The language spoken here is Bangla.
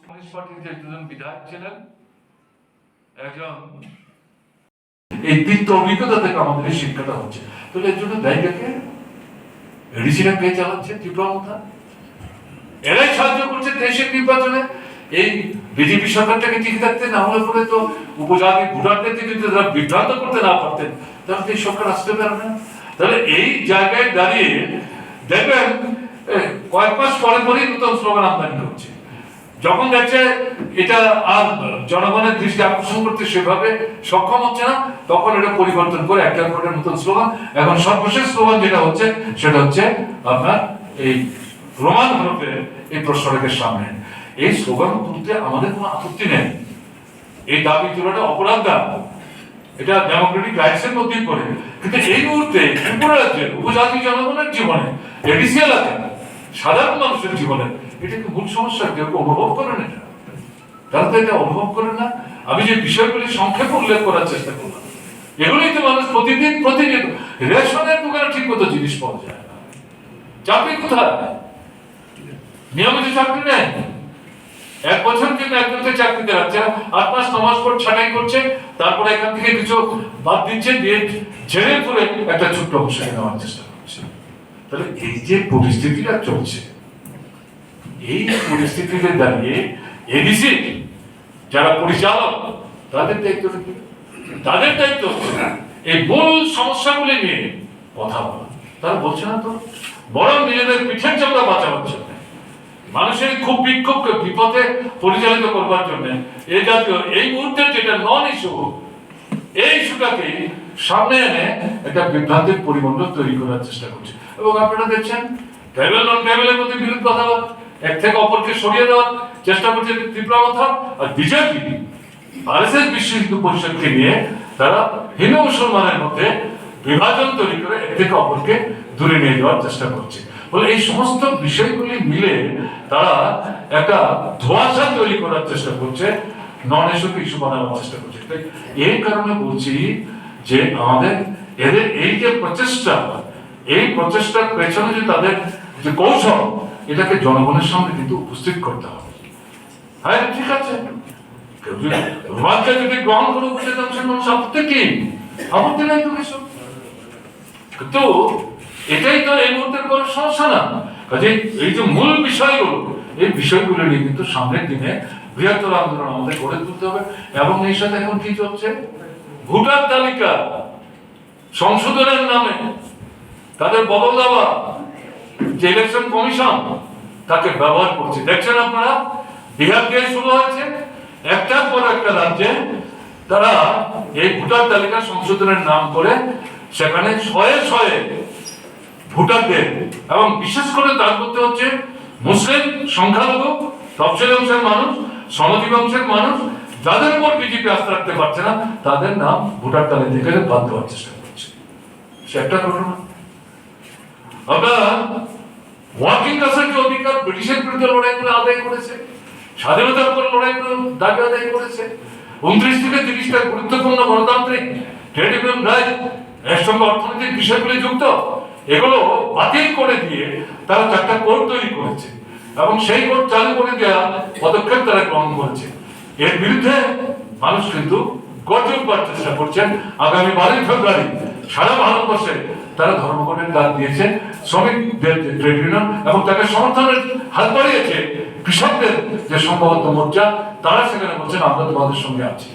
কমিউনিস্ট পার্টির যে দুজন বিধায়ক ছিলেন, একজন এই তিক্ত অভিজ্ঞতা থেকে আমাদের এই শিক্ষাটা হচ্ছে। তাহলে এর জন্য দায়ীটাকে এডিসিরা কে চালাচ্ছে? ত্রিপুরা। এরাই সাহায্য করছে দেশের নির্বাচনে। এই বিজেপি সরকারটাকে টিকে থাকতে না হলে পরে তো উপজাতি ভোটারদের যদি তারা বিভ্রান্ত করতে না পারতেন তাহলে তো এই সরকার আসতে পারবে না। তাহলে এই জায়গায় দাঁড়িয়ে দেখবেন কয়েক মাস পরে পরেই নতুন স্লোগান আমদানি হচ্ছে। যখন দেখছে এটা আর জনগণের দৃষ্টি আকর্ষণ করতে সেভাবে সক্ষম হচ্ছে না, তখন এটা পরিবর্তন করে একটা করে নতুন স্লোগান। এখন সর্বশেষ স্লোগান যেটা হচ্ছে সেটা হচ্ছে আপনার এই রোমান হরফে এই প্রশ্নটাকে সামনে। এই স্লোগান তুলতে আমাদের কোনো আপত্তি নেই। এই দাবি তোলাটা অপরাধ না, এটা ডেমোক্রেটিক রাইটসের মধ্যেই পড়ে। কিন্তু এই মুহূর্তে ত্রিপুরা রাজ্যের উপজাতি জনগণের জীবনে, এডিসি এলাকায় সাধারণ মানুষের জীবনে এটা কি মূল সমস্যা? কেউ অনুভব করেন এটা? তারা তো এটা অনুভব করেন না। আমি যে বিষয়গুলি সংক্ষেপে উল্লেখ করার চেষ্টা করলাম, এগুলোই তো মানুষ প্রতিদিন রেশনের দোকানে ঠিক মতো জিনিস পাওয়া যায় না। চাকরি কোথায়? নিয়মিত চাকরি নেই। এক বছর কিন্তু একজনকে চাকরিতে রাখছে, 8 মাস 9 মাস পর ছাঁটাই করছে, তারপরে এখান থেকে কিছু বাদ দিচ্ছে, দিয়ে ছেড়ে করে একটা ছোট্ট অবসরে নেওয়ার চেষ্টা করছে। তাহলে এই যে পরিস্থিতিটা চলছে, এই পরিস্থিতিতে দাঁড়িয়ে এডিসি যারা পরিচালক তাদের দায়িত্ব কি? তাদের দায়িত্ব হচ্ছে এই মূল সমস্যাগুলি নিয়ে কথা বলা। তারা বলছে না তো, বরং নিজেদের পিঠের চামড়া বাঁচাবার জন্য, মানুষের খুব বিক্ষোভকে বিপথে পরিচালিত করবার জন্য এই জাতীয় এই মুহূর্তের যেটা নন ইস্যু, এই ইস্যুটাকে সামনে এনে একটা বিভ্রান্তির পরিমণ্ডল তৈরি করার চেষ্টা করছে। এবং আপনারা দেখছেন ট্রাইবেল নন ট্রাইবেলের মধ্যে বিরোধ কথা, এক থেকে অপরকে সরিয়ে দেওয়ার চেষ্টা করছে ত্রিপুরা কথা। আর বিজেপি আরএসএস বিশ্ব হিন্দু পরিষদকে নিয়ে তারা হিন্দু মুসলমানের মধ্যে বিভাজন তৈরি করে এক থেকে অপরকে দূরে নিয়ে যাওয়ার চেষ্টা করছে। বলে এই সমস্ত বিষয়গুলি মিলে তারা একটা ধোঁয়াশা তৈরি করার চেষ্টা করছে, নন ইস্যুকে ইস্যু বানানোর চেষ্টা করছে। তাই এই কারণে বলছি যে আমাদের এদের এই যে প্রচেষ্টা, এই প্রচেষ্টার পেছনে যে তাদের যে কৌশল, এটাকে জনগণের সামনে কিন্তু উপস্থিত করতে হবে। হ্যাঁ ঠিক আছে, কেউ যদি রোমাঞ্চে যদি গ্রহণ করে উপস্থিত মানুষ আপত্তি কি? আপত্তি নাই তো কিছু। কিন্তু এটাই তো এই মুহূর্তের বড় সমস্যা না। কাজে এই যে মূল বিষয়গুলো, এই বিষয়গুলো নিয়ে কিন্তু সামনের দিনে বৃহত্তর আন্দোলন আমাদের গড়ে তুলতে হবে। এবং এই সাথে এখন কি চলছে, ভোটার তালিকা সংশোধনের নামে তাদের বদল দেওয়া যে ইলেকশন কমিশন তাকে ব্যবহার করছে। দেখছেন আপনারা, বিহার দিয়ে শুরু হয়েছে, একটার পর একটা রাজ্যে তারা এই ভোটার তালিকা সংশোধনের নাম করে সেখানে শয়ে শয়ে ভোটারদের, এবং বিশেষ করে তার মধ্যে হচ্ছে মুসলিম সংখ্যালঘু, তফসিলি অংশের মানুষ, শ্রমজীবী অংশের মানুষ, যাদের উপর বিজেপি আস্থা রাখতে পারছে না, তাদের নাম ভোটার তালিকা থেকে বাদ দেওয়ার চেষ্টা করছে। সে একটা ঘটনা। আমরা ওয়ার্কিং ক্লাসের যে অধিকার ব্রিটিশের বিরুদ্ধে লড়াই করে আদায় করেছে, স্বাধীনতার উপর লড়াই করে দাবি আদায় করেছে, 29 থেকে 30টা গুরুত্বপূর্ণ গণতান্ত্রিক ট্রেড ইউনিয়ন রাইট, এর সঙ্গে অর্থনৈতিক বিষয়গুলি যুক্ত, এগুলো বাতিল করে দিয়ে তারা 4টা কোড তৈরি করেছে এবং সেই কোড চালু করে দেওয়া পদক্ষেপ তারা গ্রহণ করেছে। এর বিরুদ্ধে মানুষ কিন্তু গর্জে উঠবার চেষ্টা করছেন। আগামী 12 ফেব্রুয়ারি সারা ভারতবর্ষে তারা ধর্মঘটের ডাক দিয়েছে শ্রমিকদের ট্রেড ইউনিয়ন, এবং তাকে সমর্থনের হাত বাড়িয়েছে কৃষকদের যে সংঘবদ্ধ মোর্চা, তারা সেখানে বলছেন আমরা তোমাদের সঙ্গে আছি।